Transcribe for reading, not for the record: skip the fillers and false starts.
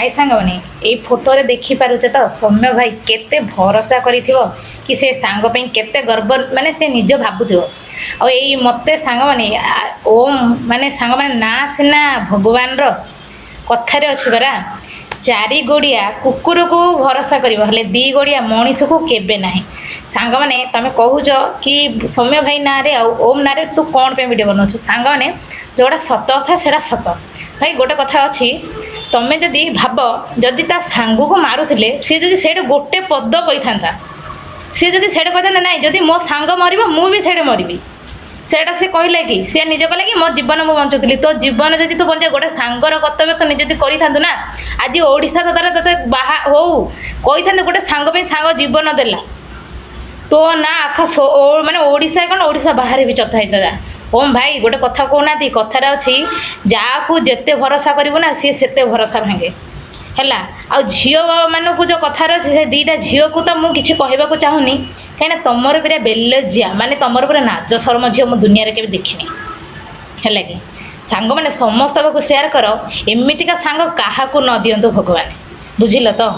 हाय सांग मैंने ये फोटो रे देखी पारुचे तो सौम्य भाई केते भरोसा करिथिबो कि से सांग पे केते गर्व माने से निज भाबुथिबो आ एई मते सांग माने ओम माने सांग माने ना सिना भगवान रो कथारे अछि बरा चारि गोड़िया कुकुर को भरोसा करिवो हले दी गोड़िया मनीष को केबे नाही सांग माने तमे कहूछ कि सौम्य भाई ना रे ओम ना रे तू कोन पे वीडियो बनाउछ सांग माने जोड़ा सत कथा सेड़ा सत भाई गोटे कथा अछि तमें जदि भाव जदि ता सांग को मारुले सी जदि से गोटे पद कही था सी जदि से कहता ना जदि मो सांग मर मुझे से मरबी सेटा से कहला कि सी निजे कहला कि मो जीवन मुझे बंचुली तो जीवन जदि तू बचे गोटे सांगर कर्तव्य तो निजे करी था ना आज ओडिशा तो ते बाहा हो कही था गोटे सांग सांग जीवन देला तो ना आखा माने ओडिशा कौन ओडिशा बाहर भी चर्चा होता ओम भाई गोटे कथा कहना कथार अच्छी जाकू जिते भरोसा करू ना सी से भरोसा भांगे है आ झील मानक जो कथार अच्छे से दीटा झील को तो मुझे कहवाक चाहूनी कहीं तुमर पूरा बेलजिया माने तुमर पूरा नाच शर्म झील मो दुनिया के देखनी है कि सांग मैंने समस्त सेयार कर एमतीका सांग क्या न दिंतु भगवान बुझिल तो।